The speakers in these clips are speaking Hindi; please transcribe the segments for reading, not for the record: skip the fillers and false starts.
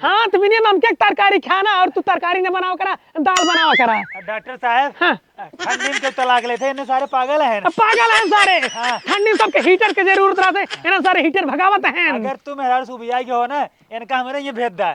हाँ तो बिना नमक के तरकारी खाना और तू तरकारी न बनाओ करा दाल बनाओ करा। डॉक्टर साहब हाँ। ठंडी में क्यों तलाक लेते इन्हें सारे पागल हैं। पागल हैं सारे। हाँ। ठंडी में सबके हीटर के जरूरत रहते इन्हें सारे हीटर भगावत हैं। अगर तुम मेहरा सुबिया के हो ना इनका हमारे ये भेद दा।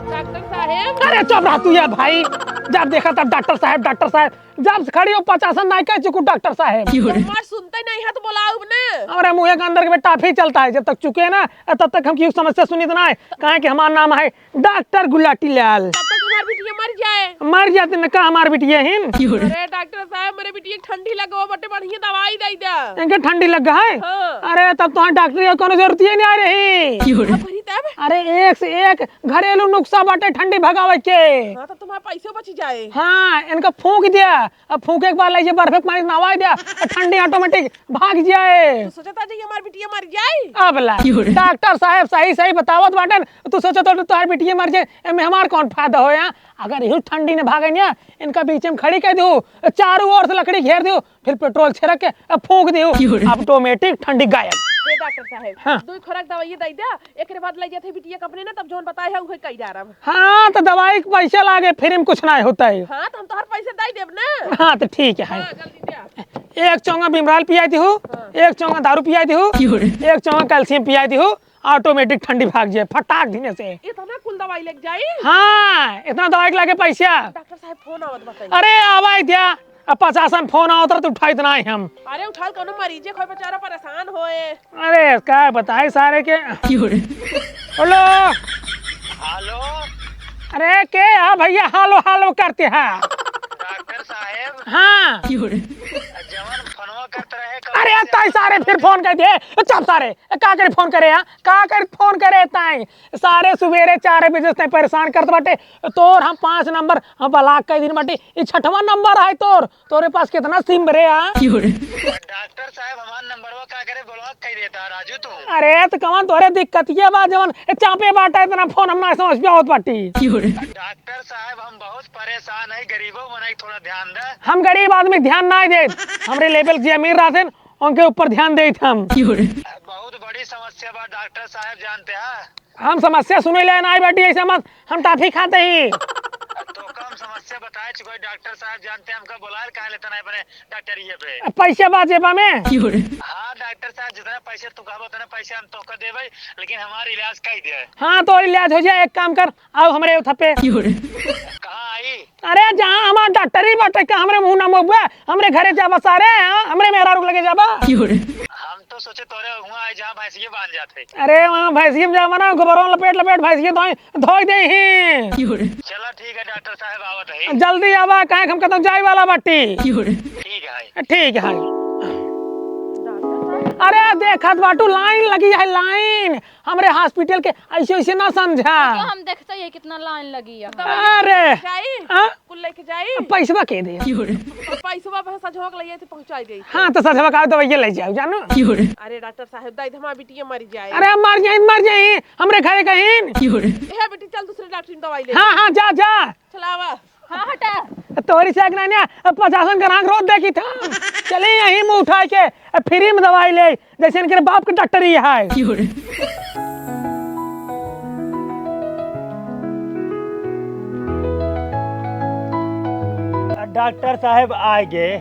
डॉक्टर साहेब अरे चुप रहा तू यार भाई। जब देखा तब डॉक्टर साहब जब खड़ी हो 50 ना कह चुकू डॉक्टर साहब। तुम्हार सुनते नहीं है तो बोलाओ ने। हमारे मुँह के अंदर के टाफी चलता है जब तक चुके ना तब तक हम की समस्या सुनी तो ना है। कहा कि हमारा नाम है डॉक्टर गुलाटी लाल। तब तक हमारी बिटिया मर जाए। मर जाते न का हमारी बिटिया है। अरे डॉक्टर साहब मेरे बिटिया ठंडी लगो बटे बढ़िया दवाई दे दे। इनके ठंडी लग गया है। हाँ। अरे तब तो डॉक्टर की कोनो जरूरत ही नहीं आ रही। भरी तब अरे एक से एक घरेलू नुस्खा बाटे ठंडी भगावे के। हाँ तो तुम्हारा पैसे बच जाए। हाँ इनका फूंक दिया अब फूंके के बाद लीजिए बर्फ पानी नवा दिया ठंडी ऑटोमेटिक भाग जाए। तो सोचा था जी हमारी बिटिया मर जाए। अब ला डॉक्टर साहब सही बतावत बाटन तू सोचा तो तुम्हारी बिटिया मर जाए एमे हमार कौन फायदा हो यहाँ। अगर यही ठंडी ने भागे ना इनका बीच में खड़ी कर दो चारों ओर से लकड़ी घेर दो फिर पेट्रोल छिड़क के फूंक दो ऑटोमेटिक ठंडी गायब। डॉक्टर साहब हाँ। दो खुराक दवाई दे दे एक के बाद ले जाते बिटिया कंपनी ना तब जोन बताए है उहे कई जा रहा। हाँ तो दवाई के पैसे लागे फिर में कुछ ना होता है। हाँ तो हम तो हर पैसे दे देब ना। हाँ तो ठीक है। हाँ जल्दी दे। एक चौंगा बिमराल पियाई थी एक चौंगा दारू पियाई थी एक चौंगा कैल्शियम पियाई थी ऑटोमेटिक ठंडी भाग जाए फटाक धीने से। इतना कुल दवाई लेके जाई। हाँ इतना दवाई के लागे पैसा। डॉक्टर साहब फोन आवत बताइए। अरे आवाज दिया अब 50 फोन आओ तो उठाई इतना ही हम। अरे उठाओ कोनो मरीजे कोई बेचारा परेशान होए। अरे क्या बताए सारे के। हेलो हेलो अरे के हाँ भैया हालो करते हैं। डॉक्टर साहब हाँ जवान फोनवा करते रहे अरे ताई सारे फिर फोन कर दिए चुप सारे का कर फोन करे यहाँ का कर फोन करे ताई सारे सवेरे 4 बजे से परेशान करते बाटे तोर हम 5 नंबर हम ब्लॉक कर दिन बाटे ये 6वां नंबर है तोरे पास कितना सिम रे डॉक्टर साहब हमारा नंबरवा का करे ब्लॉक कर देता राजू तू। अरे तो कवन तोरे दिक्कत ये बा जवन चापे बाटा इतना फोन हम ना समझ पे होत बाटी। डॉक्टर साहब हम बहुत परेशान है गरीबों बनाई थोड़ा ध्यान दे। हम गरीब आदमी ध्यान ना दे हमरे लेवल के अमीर रहते उनके ऊपर ध्यान दे हम। बहुत बड़ी समस्या बा डॉक्टर साहब जानते हैं। हम समस्या सुने ले ना बैठी ऐसे मत हम टाफी खाते ही। तो कम समस्या बताए कोई डॉक्टर साहब जानते हैं हमका बुलाए कहा लेता नहीं बने डॉक्टर ये पे पैसे बाजेबा में। हाँ डॉक्टर साहब जितना पैसे तू कहा उतना पैसे हम तो कर देवे लेकिन हमारा इलाज कही दे। हाँ तो इलाज हो जाए एक काम कर आओ हमरे थप्पे। कहाँ आई? अरे जहाँ हमारा डॉक्टर ही बाटे का हमरे मुंह ना मोबा हमरे घरे जाबा सारे हमरे मेहरा रुक लगे जाबा। हम तो सोचे तोरे हुआ है जहाँ भैंसिए बांध जाते। अरे वहाँ भैंसिए में जाबा ना गोबरों लपेट भैंसिए धोई दे ही। चलो ठीक है डॉक्टर साहब आवत है। जल्दी आवा कहे हम कतौ जाए वाला बाटी। ठीक है। अरे देखत बाटू लाइन लगी है लाइन हमरे हॉस्पिटल के ऐसे ना समझा। हम देखते हैं कितना लाइन लगी है। अरे हाँ? कुल लेके जाई पैसा के दे पैसा पैसा झोंक लिए थे पहुंचाई दे। हाँ तो सच बका दवाई ले जाओ जानो। अरे डॉक्टर साहब दाई हमारी बिटिया मर जाए। अरे मर जाए हमरे घरे कहीं। ए बेटी चल दूसरे डॉक्टर की दवाई ले। हाँ जा चलावा। हाँ हटा तोरी से ना 50 ग्राहक रोज देखी था चले यही मुँह उठा के फ्री में दवाई ले जैसे इनके बाप के डॉक्टर ही है। डॉक्टर साहब आ गए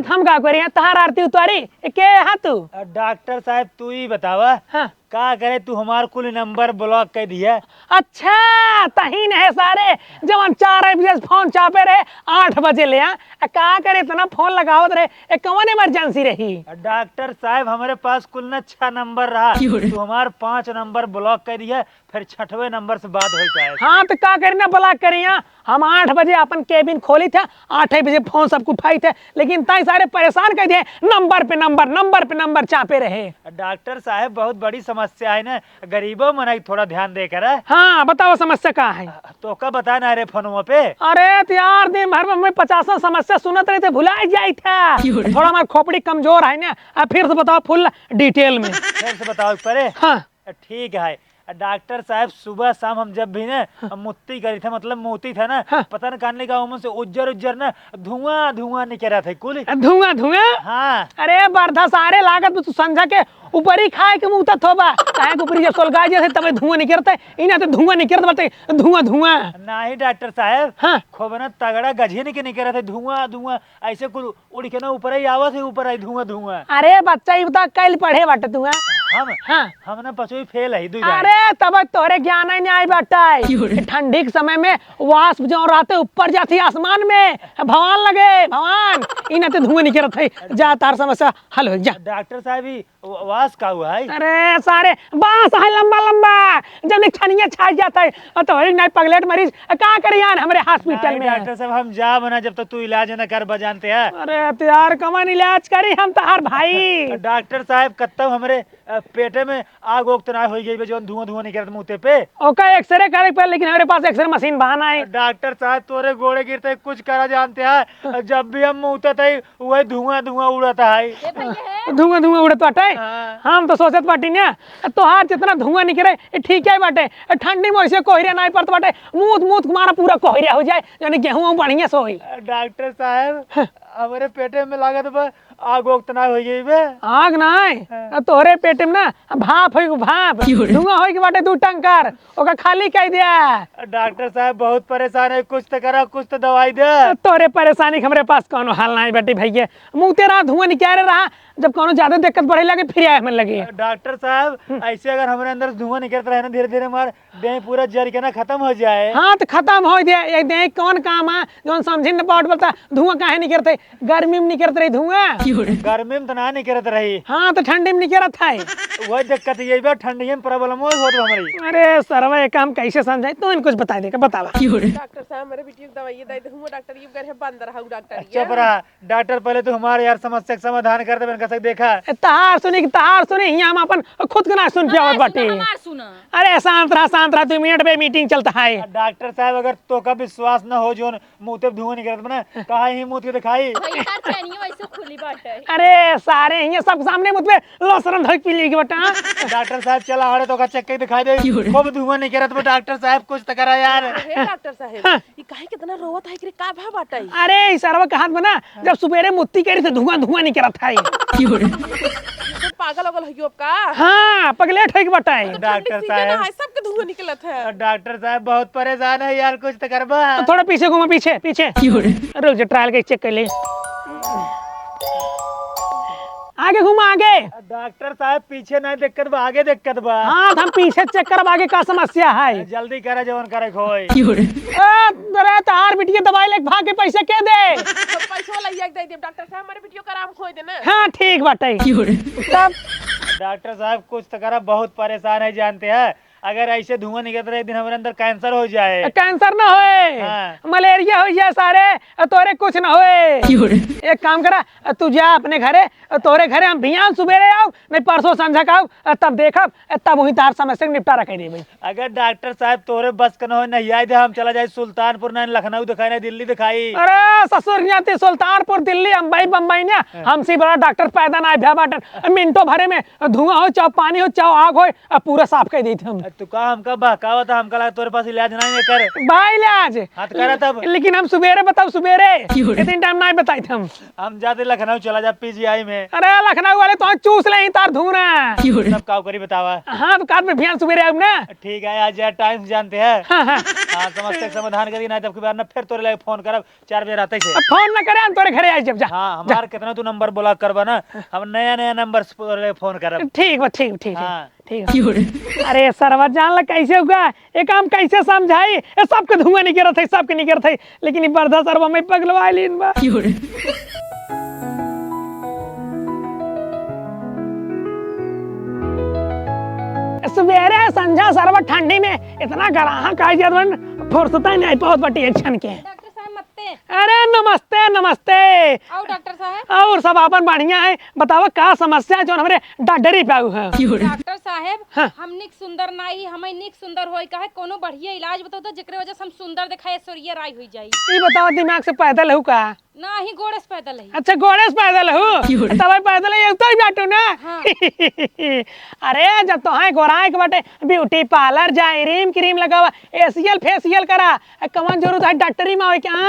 हम का करिए तहार आरती उतारी के हाँ तू। डॉक्टर साहब तू ही बतावा हाँ का करे तू हमार कुल नंबर ब्लॉक कर दिया। अच्छा तही है सारे जवन 4 बजे फोन चापे रहे 8 बजे ले का करे इतना फोन लगावत रहे कौन इमरजेंसी रही। डॉक्टर साहब हमारे पास कुल न 6 नंबर रहा तू हमार 5 नंबर ब्लॉक कर दिया फिर 6वें नंबर से बात हो पाए। हाँ तो का करना ब्लॉक करिए हम 8 बजे अपन केबिन खोली था 8 बजे फोन सबको उठाई थे लेकिन ताई सारे परेशान कर दिए नंबर पे नंबर चापे रहे। डॉक्टर साहब बहुत बड़ी समस्या है ना गरीबों में थोड़ा ध्यान देकर। हाँ बताओ समस्या क्या है। तो कब बताना रे फोनों पे। अरे यार दिन भर में 50 समस्या सुनत रहे थे भुला जाए था थोड़ा हमारा खोपड़ी कमजोर है ना फिर से बताओ फुल डिटेल में। फिर से बताओ परे। हाँ ठीक है डॉक्टर साहब सुबह शाम हम जब भी ना मुत्ती करी थे मतलब मोती था ना हाँ। पता न कानले का उमन से उज्जर उज्जर ना धुआं धुआं निकल रहा था कुल। धुआं धुआं हाँ अरे बरधा सारे लागत तू समझा के ऊपर ही खाए के मुंह तक थोबा काहे के ऊपर जब सोलगा जैसे तब धुआं निकलता इना तो धुआं निकलत बाटे धुआं धुआं। नहीं डॉक्टर साहब हाँ खूब ना तगड़ा गझे निकल रहा था धुआं धुआं ऐसे कुल उड़ के ना ऊपर ही आवत है ऊपर आई धुआं धुआं। अरे बच्चा ये बता कल पढ़े बाटे तू हम हाँ हम ना पचोई फेल है अरे तब तोरे ज्ञान ही नहीं आई बाटे ठंडी के समय में वाष्प जो रहते ऊपर जाती आसमान में भगवान लगे भगवान इना तो धुआं निकलत है जा तार समस्या हल हो जा। डॉक्टर साहब ही वास का हुआ है। अरे सारे बांस है लंबा लंबा जब निक छनिया छा जाता है तो एक नहीं पगलेट मरीज का करियान हमारे हॉस्पिटल में। डॉक्टर साहब हम जा बना जब तक तू इलाज न कर बजानते हैं। अरे तो यार कमन इलाज करी हम तार भाई। डॉक्टर साहब कत्तब हमरे पेटे में आग ओग तना हो गई जो धुआं धुआं निकलत मुंह पे। ओका एक्सरे करे पे लेकिन हमारे पास एक्सरे मशीन बहाना है। डॉक्टर साहब तोरे गोड़े गिरते कुछ करा जानते हैं जब भी हम मुँह थे वही धुआं धुआं उड़ता है। ये भैया है धुआं धुआं उड़त बाटे हाँ। हम तो सोचत बाटी ना तोहार जितना धुआं निकले ये ठीक है बाटे ठंडी में वैसे कोहरिया नहीं पड़त बाटे मुंह मुंह तुम्हारा पूरा कोहरिया हो जाए यानी गेहूं बढ़िया से होई। डॉक्टर साहब हमारे पेटे में लागत बा आग ओग तना हो गई बे। आग नहीं तोहरे पेट में ना भाप होई भाप धुआं होई के बाटे दू टंकर ओका खाली कह दिया। डॉक्टर साहब बहुत परेशान है कुछ तो करा कुछ तो दवाई दे। तोरे परेशानी के हमारे पास कोनो हल नहीं बेटी भैया मुंह तेरा धुआं निकाले रहा जब कोनो ज्यादा दिक्कत बढ़े लगे फिर आए मन लगे। डॉक्टर साहब ऐसे अगर हमारे अंदर धुआं निकलता रहे ना धीरे धीरे हमारे देह पूरा जर के ना खत्म हो जाए। हाँ तो खत्म हो जाए एक देख कौन काम है जो समझी न पाउट बोलता धुआं काहे निकलते गर्मी में निकलत रही धुआं गर्मी में तो ना निकलत रही। हाँ तो ठंडी में निकलत है। वही दिक्कत यही बा ठंडी में प्रॉब्लम हो हमारी। अरे सरवा ये काम कैसे समझाए तू इनको कुछ बता दे बतावा। डॉक्टर साहब मेरे बेटी को दवाई दे दूं डॉक्टर ये करे बंद रहा डॉक्टर चुप रहा डॉक्टर पहले तो हमारे यार समस्या का समाधान कर दे मैंने कैसे देखा। तहार सुनी यहाँ हम अपन खुद के ना सुन पियावत बाटी। हमार सुना अरे शांत रहा 2 मिनट पे मीटिंग चलता है। डॉक्टर साहब अगर तो का विश्वास न हो जो मुंह ते धुआं निकलत बना कहा ही मुंह के दिखाई। भैया तार चैनियो वैसे खुली बाटे। अरे सारे ये सब सामने मुझ पे लसरन धक पी लेगी बेटा। डॉक्टर साहब चला हड़े तो का चेक के दिखाई दे खूब धुआं निकलत बा। डॉक्टर साहब कुछ तो करा यार। हे डॉक्टर साहब ये काहे कितना रोवत है कि का भा बाटा है। अरे सरवा कहात बना जब सुबेरे मुत्ती करी तो धुआं धुआं निकलत है। तो पागल वगल है का। हाँ पगलेट है बेटा। डॉक्टर साहब सबके धुआं निकलत है। डॉक्टर साहब बहुत परेशान है यार कुछ तो करबा। थोड़ा पीछे घूमा पीछे पीछे रुक जा ट्रायल के चेक कर ले आगे घूमा आगे। डॉक्टर साहब पीछे नहीं दिक्कत बा आगे दिक्कत बा। हाँ हम पीछे चेक करब आगे का समस्या है। जल्दी करा जवन करे खोई। अरे तार बिटिया दवाई लेके भाग के पैसे के दे। पैसा वाला एक दे दे डॉक्टर साहब मेरे बेटियों का आराम खोई देना। हाँ ठीक बाटे तब डॉक्टर साहब कुछ तो करा बहुत परेशान है जानते हैं अगर ऐसे धुआं निकलता रहे दिन हमारे अंदर कैंसर हो जाए। कैंसर ना होए हाँ। मलेरिया हो जाए सारे तोरे कुछ ना होए। एक काम करा तू जा अपने घरे तोरे घरे हम बिहान सुबेरे आओ नहीं परसों संझा का आओ तब देखब तब वही तार समस्या निपटारा कर देबे। अगर डॉक्टर साहब तोरे बस का न हो नहीं आए हम चला जाए सुल्तानपुर नहीं लखनऊ दिखाई नहीं दिल्ली दिखाई। अरे ससुर जाते सुल्तानपुर दिल्ली बम्बई ना हमसे बड़ा डॉक्टर पैदा ना भ्या बाटन मिनटों भरे में धुआं हो चाहे पानी हो चाहे आग हो पूरा साफ कर देते हम। तू का हमका बहकावा था हमका लगा तोरे पास इलाज नहीं कर भाई इलाज हाथ करा तब। लेकिन हम सुबेरे बताओ सुबेरे इतने टाइम नहीं बताए थे हम जाते लखनऊ चला जा पीजीआई में। अरे लखनऊ वाले तो चूस ले तार धूना सब काव करी बतावा। हाँ तो कार में बिहान सुबेरे आऊ ना। ठीक है आज यार टाइम जानते हैं। हाँ हाँ हाँ समस्या का समाधान करी ना तब के बाद ना फिर तोरे लगे फोन करब 4 बजे रात से। फोन ना करे हम तोरे घरे आई जब जा। हाँ हमार कितना तू नंबर ब्लॉक करबा ना हम नया नया नंबर से फोन करब। ठीक बा ठीक ठीक हाँ। ठीक। अरे सरवा जान ला कैसे होगा ये काम कैसे समझाई ये सबके धुआं नहीं गिरत है सबके नहीं गिरत है लेकिन ये बरधा सरवा में पगलवा लीन बा। सवेरे संझा सरवा ठंडी में इतना गराहा का जदवन फुर्सत ही नहीं बहुत बटी एक्शन के। डॉक्टर साहब मत्ते। अरे नमस्ते नमस्ते। आओ डॉक्टर साहब। और सब अपन बढ़िया है बतावा का समस्या जो हमारे डॉक्टरी पे आऊ है। डॉक्टर साहब साहेब हाँ। हम निक सुंदर नाही हमें निक सुंदर होई काहे कोनो बढ़िया इलाज बताओ तो जेकरे वजह से हम सुंदर दिखाए ऐश्वर्या राय होई जाई। ई बताओ दिमाग से पैदल हूँ का? ना ही गोड़े से पैदल है। अच्छा घोड़े से पैदल हूँ तब पैदल ही तो ही बाटू ना। हाँ। अरे जब तो है गोराए के बाटे ब्यूटी पार्लर जाए क्रीम क्रीम लगावा एसियल फेसियल करा कवन जरूरत है डॉक्टरी में हो क्या?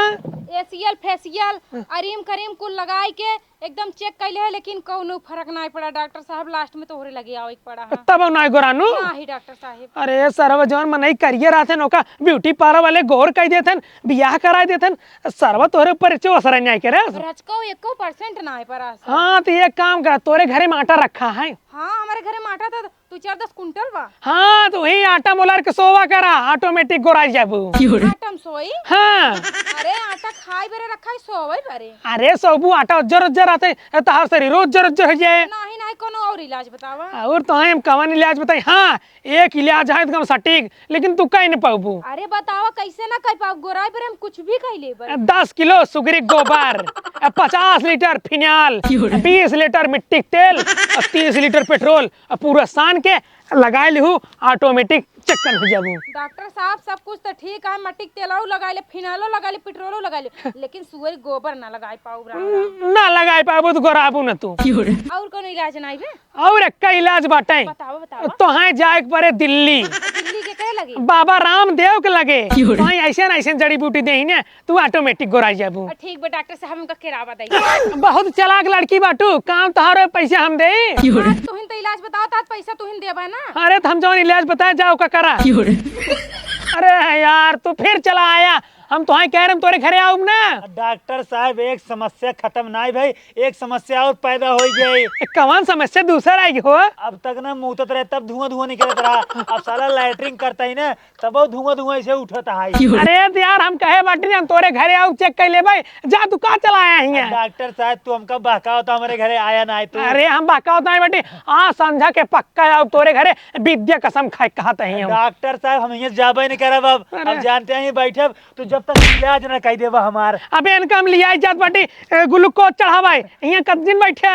एसियल फेसियल अरीम करीम कुल लगाई के एकदम चेक कैले है लेकिन कोनो फर्क नहीं पड़ा डॉक्टर साहब। लास्ट में तोहरे लगे आवे पड़ा है। तब नहीं गोरानू नहीं डॉक्टर साहब। अरे सरव जौन मन नहीं करिए रहते नौका ब्यूटी पार्लर वाले गौर कह देथन बियाह करा देथन सरव तोरे ऊपर असर नहीं करे। रचको 1% ना है परा। हाँ तो एक काम कर तोरे घरे में आटा रखा है। हाँ हमारे घरे में आटा था 2-4-10 कुंटल बा। हाँ तो वही आटा मोलार के सोवा करा ऑटोमेटिक गोराई जाबू। आटम सोई। हाँ अरे आटा खाई बेरे रखा है सोवई बेरे। अरे सोबू आटा उज्जर उज्जर आते तहार शरीर उज्जर उज्जर हो जाए। नहीं नहीं कोनो और इलाज बतावा। और तो हम कवन इलाज बताई। हाँ एक इलाज है एकदम सटीक लेकिन तू कहीं नहीं पाबू। अरे बतावा कैसे ना कह पाऊ गोराई बेरे हम कुछ भी कह ले। 10 किलो सुगरी गोबर 50 लीटर फिनाल 20 लीटर मिट्टी के तेल 30 लीटर पेट्रोल पूरा सान के लगा लिहू ऑटोमेटिक चक्कन हो जाबू। डॉक्टर साहब सब कुछ तो ठीक है मट्टी के तेलाऊ लगा ले फिनालो लगा ले पेट्रोलो लगा ले लेकिन सुअर गोबर ना लगाई पाऊ। ना लगाई पाबू तो गोराबू न तू। और कोनो इलाज नहीं बे? और एक इलाज बाटे बताओ बताओ। तो है जाए के परे दिल्ली दिल्ली के कहे लगे? बाबा रामदेव के लगे तो ऐसे ऐसे जड़ी बूटी दे ही ना तू ऑटोमेटिक गोराई जाबू। ठीक बे डॉक्टर साहब हमका केरावा दई। बहुत चालाक लड़की बाटू काम तोहारो पैसे हम दे। तुहिन तो इलाज बताओ तात पैसा तुहिन देबा ना। अरे तो हम जौन इलाज बताए जाओ का करा। अरे यार तू फिर चला आया हम तो कह रहे हम तोरे घरे आऊँ ना। डॉक्टर साहब एक समस्या खत्म नहीं भाई एक समस्या और पैदा हो गई। कौन समस्या दूसरा आएगी हो? अब तक ना मुँह रहे तब धुआं धुआं निकलता रहा अब साला लैटरिंग करता ही ना तब वो धुआं धुआं ऐसे उठता है। अरे तो यार हम कहे बाटी हम तोरे घरे आऊ चेक कर ले भाई जा तू का चला आया ही है। डॉक्टर साहब तू हमका बहकाओ तो हमारे घरे आया ना तू। अरे हम बाका होता है बेटी हाँ समझा के पक्का आऊ तोरे घरे विद्या कसम खाए कहते हैं। डॉक्टर साहब हम यहाँ जाबे नहीं करब अब जानते हैं बैठे तो जब तक इलाज ना कह देबा हमार। अबे इनका हम लिया जात बाटी ग्लूकोज चढ़ावाई यहाँ कद दिन बैठे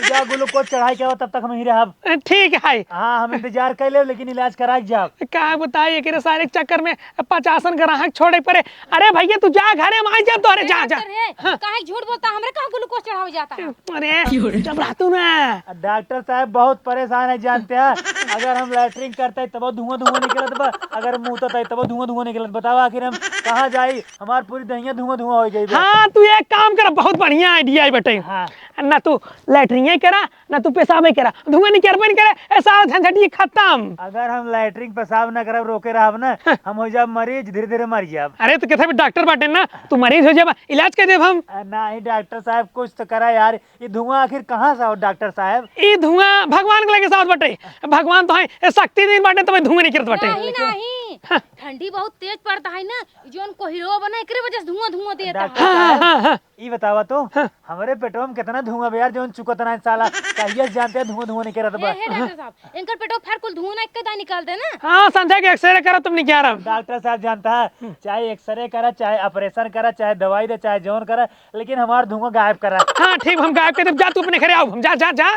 जा ग्लूकोज चढ़ाई के तब तक हम ही रहब। ठीक है। हाँ हम इंतजार कर ले लेकिन इलाज करा जाब। क्या बताइए कि सारे चक्कर में 50 ग्राहक छोड़े पड़े। अरे भैया तू जा घरे में जा तोरे जा जा। काहे झूठ बोलता हमरे कहां ग्लूकोज चढ़ावे जाता है। अरे जब रहतू ना डॉक्टर साहब बहुत परेशान है जानते हैं अगर हम लैटरिंग करते तब धुआं धुआं निकलत बा अगर मुँह तब धुआं धुआं निकलत बताओ आखिर हम कहाँ जाई हमार पूरी दहिया धुआं धुआं हो गई। हाँ तू एक काम कर बहुत बढ़िया आइडिया है बेटे। हाँ ना तू लैटरिंग करा ना तू पेशाब करा धुआं नहीं कर करे ऐसा झंझटिया खत्म। अगर हम लैटरिंग पेशाब न करब रोके रहब ना हम हो जाब मरीज धीरे धीरे मर जाब। अरे तो कहते डॉक्टर बाटे ना तू मरीज हो जाबा इलाज कर देब हम। नहीं डॉक्टर साहब कुछ तो करा यार ये धुआं आखिर कहाँ से हो डॉक्टर साहब? ये धुआं भगवान के लगे साथ बाटे भगवान तो है शक्ति दिन बाटे तो धुआं नहीं करत बाटे। नहीं नहीं ठंडी बहुत तेज पड़ता है ना जोन कोहिरो बना एकरे वजह से धुआं धुआं देता है। ये बतावा तो हमारे पेटो में कितना धुआं यार जोन चुकत ना साला कहिए जानते हैं धुआं धुआं नहीं करत बा। डॉक्टर साहब इनकर पेटो फाड़ कुल धुआं ना एक निकाल दे ना। हाँ समझा के एक्सरे करो तुम नहीं क्या रहा। डॉक्टर साहब जानता है चाहे एक्सरे करा चाहे ऑपरेशन करा चाहे दवाई दे चाहे जोन करा लेकिन हमारा धुआं गायब करा। हाँ ठीक हम गायब कर जा तू अपने घरे आओ हम जा जा जा।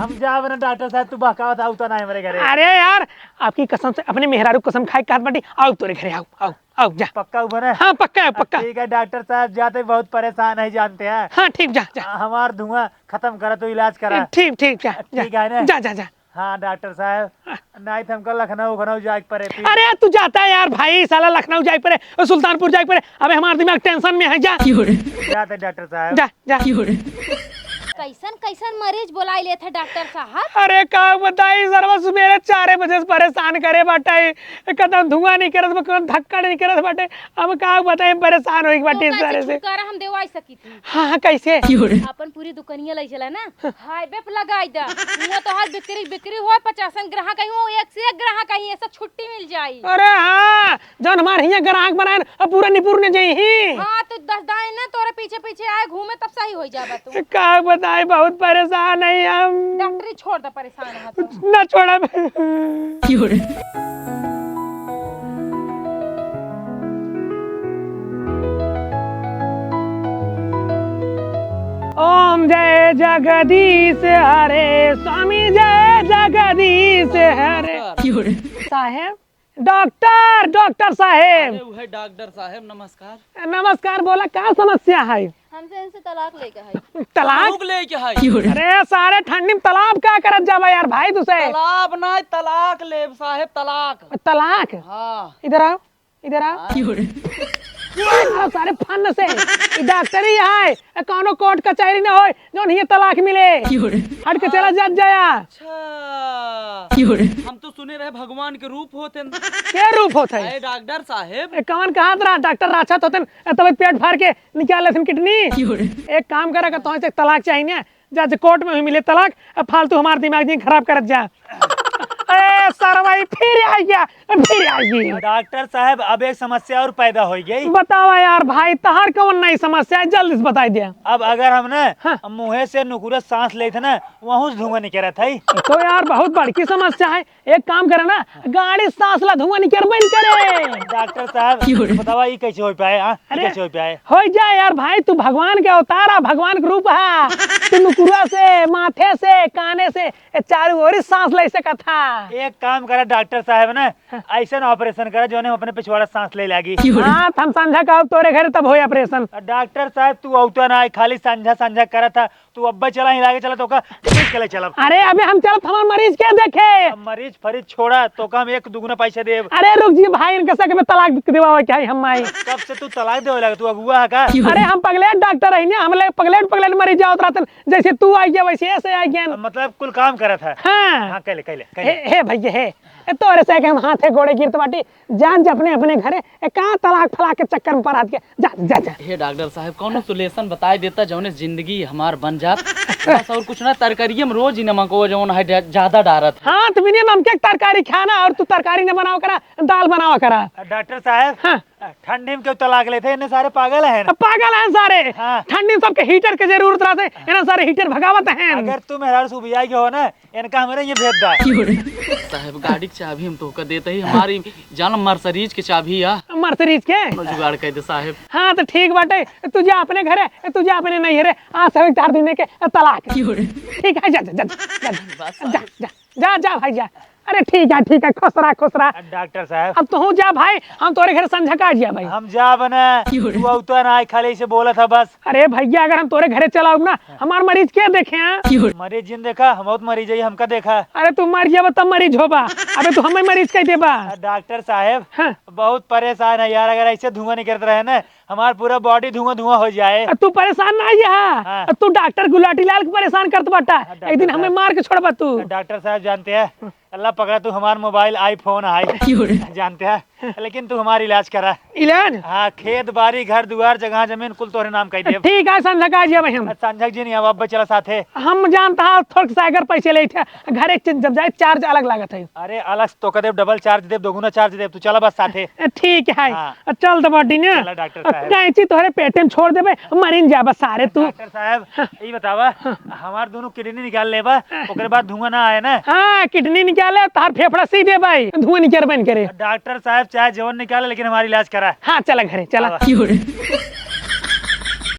हम जाब ना डॉक्टर साहब तू बहकावत आऊ तो ना हमारे घरे। अरे यार आपकी कसम से अपने मेहरारू कसम खाए कहत बाटी आओ तोरे घरे आओ आओ आओ जा। पक्का ऊपर है? हाँ पक्का है पक्का। ठीक है डॉक्टर साहब जाते बहुत परेशान है जानते हैं। हाँ ठीक जा जा हमार धुआं खत्म करा तो इलाज करा। ठीक ठीक जा ठीक है ना? जा जा जा। हाँ डॉक्टर साहब नहीं तो हमको लखनऊ जाए पड़े थी। अरे तू जाता है यार भाई साला लखनऊ जाए पड़े सुल्तानपुर जाए पड़े अबे हमारा दिमाग टेंशन में है जा। जाते डॉक्टर साहब जा जा। कैसन कैसन मरीज बुलाई ले थे डॉक्टर साहब? अरे का बताई सरवा सुबह 4 बजे से परेशान करे बाटे कदम धुआं नहीं करत कदम धक्का नहीं करत बाटे हम का बताई परेशान होई बाटे इस तरह से। छुटकारा हम देवाई सकी थी। हाँ कैसे? अपन पूरी दुकानिया ले चला ना हाईवे पे लगाई दा वो तो हर बिक्री हो 50 ग्राहक कहीं वो एक से एक ग्राहक कहीं ऐसा छुट्टी मिल जाई। अरे हाँ जौन हमारे यहाँ ग्राहक बनाए अब पूरा निपुर ने जाई ही। हाँ तो 10 दाएं ना तोरे पीछे पीछे आए घूमे तब सही हो जाबा तू। का बताए बहुत परेशान है हम। डॉक्टरी छोड़ दे परेशान है तो। ना छोड़ा ओम जय जगदीश हरे स्वामी जय जय जगदीश हरे साहेब डॉक्टर साहेब वही डॉक्टर साहब नमस्कार। नमस्कार। बोला क्या समस्या है? हमसे इनसे तलाक लेके है। तलाक लेके हाय अरे सारे ठंडी में तालाब क्या करत जावा यार भाई तुसे। तालाब ना तलाक ले साहेब तलाक। तलाक हाँ इधर आओ इधर आओ आओ सारे फन से ई डॉक्टर ही है कौनो कोर्ट कचहरी न होय जोन ही तलाक मिले हट के चला जा जाया। अच्छा हम तो सुने रहे भगवान के रूप होते हैं। क्या रूप होता है? अरे डॉक्टर साहेब कौन कहा रहा डॉक्टर राक्षस होते तब पेट फाड़ के निकाल लेते किडनी। एक काम करा का तो तलाक चाहिए ना जा कोर्ट में भी मिले तलाक अब फालतू हमारा दिमाग नहीं खराब करत जा। अरे सरवाई फिर आ गया फिर आ गई। डॉक्टर साहब अब एक समस्या और पैदा हो गई। बतावा यार भाई तहार कौन नई समस्या है जल्दी से बता दिया। अब अगर हम ना हाँ। मुँह से नुकुरत सांस ले थे ना वहाँ से धुआं निकल रहा था। तो यार बहुत बड़की समस्या है एक काम करे ना गाड़ी सांस ला धुआं निकल बंद करे। डॉक्टर साहब बतावा ये कैसे हो पाए? हाँ अरे कैसे हो पाए? हो जाए यार भाई तू भगवान के अवतार है भगवान के रूप है। तू नुकुरा से माथे से काने से चारों ओर सांस ले सकत था। एक काम करा डॉक्टर साहब ना ऐसा ऑपरेशन करा जो अपने पिछवाड़ा सांस ले लागी। हाँ हम समझा का तोरे घर तब हो ऑपरेशन। डॉक्टर साहब तू औता ना खाली संझा करा था तू अब्बा चला ही लागे चला तो का चले चला। अरे अबे हम चल हमारे मरीज के देखे। अब मरीज फरीज छोड़ा तो का हम एक दुगुना पैसा दे। अरे रुक जी भाई इनके सके में तलाक देवा क्या हम माई। कब से तू तलाक दे लगा? तू अगुआ है का? अरे हम पगलेट डॉक्टर है ना हम लोग पगलेट मरीज जाओ रहते जैसे तू आई गया वैसे ऐसे आई गया। मतलब कुल काम करा था। हाँ हाँ कहले हे भैया हे तोरे से हम हाथे गोड़े गिरत बाटी जान अपने अपने घरे कहाँ तलाक फलाक के चक्कर में पड़ा के जा जा जा। हे डॉक्टर साहब कौन सोल्यूशन बताई देता जौन जिंदगी हमार बन जात बस और कुछ ना तरकारी में रोज ही नमक हो जौन है ज्यादा डारत। हाँ तो बिना नमक के तरकारी खाना और तू तरकारी न बनाओ करा दाल बनावा करा। डॉक्टर साहब हाँ ठंडी में क्यों तलाक लेते? इन्हें सारे पागल है ना? पागल हैं सारे। हाँ। ठंडी में सबके हीटर के जरूरत रहते इन्हें सारे हीटर भगावत हैं। अगर तुम हेरार सुबिया के हो ना इनका हमारे ये भेद दा। साहब गाड़ी की चाबी हम तो देते ही हमारी जान मर्सरीज की चाबी आ मर्सरीज के जुगाड़ कर दे साहब। हाँ तो ठीक बाटे तुझे अपने घरे तुझे अपने नहीं रे आज सभी 4 दिन के तलाक ठीक है। जा जा जा जा जा जा जा भाई जा। अरे ठीक है खुश रहा। डॉक्टर साहब अब तू जा भाई हम तोरे घर संझा का जिया भाई। हम जा बना तू औता ना खाली से बोला था बस। अरे भैया अगर हम तोरे घरे चलाऊ ना हमार मरीज क्या देखे हैं? मरीज जिन देखा हम बहुत मरीज है हमका देखा। अरे तू मर जाबा तब मरीज होबा अबे तू हमें मरीज कह देबा। डॉक्टर साहब हाँ। बहुत परेशान है यार अगर ऐसे धुआं निकलता रहे ना हमारा पूरा बॉडी धुआं हो जाए। तू परेशान ना हाँ। है तू डॉक्टर गुलाटी लाल को परेशान करत बाटा एक दिन हमें मार के छोड़बा तू। डॉक्टर साहब जानते हैं अल्लाह पकड़ा तू हमारा मोबाइल आईफोन है जानते हैं लेकिन तू हमारा इलाज करा। इलाज हाँ खेत बाड़ी घर दुआर जगह जमीन कुल तोरे नाम कह दे। ठीक है संझा का जिया भाई हम। संजय जी नहीं अब अब्बा चला साथे। हम जानता है थोड़ा सा अगर पैसे ले थे घरे जब जाए चार्ज अलग लागत है। अरे अलग तो कदे डबल चार्ज दे दोगुना चार्ज दे तू चला बस साथे। ठीक है हाँ। चल तो बॉडी ने चला डॉक्टर साहब। कैंची तोहरे पेटे में छोड़ देबे मरीन जा बस सारे तू। डॉक्टर साहब ये बतावा हमार दोनों किडनी निकाल लेबा ओकरे बाद धुआं ना आए ना? हाँ किडनी निकाले तार फेफड़ा सीधे भाई धुआं निकल बन करे। डॉक्टर साहब चाहे जवन निकाले लेकिन हमारी इलाज करा। हाँ चला घरे चला।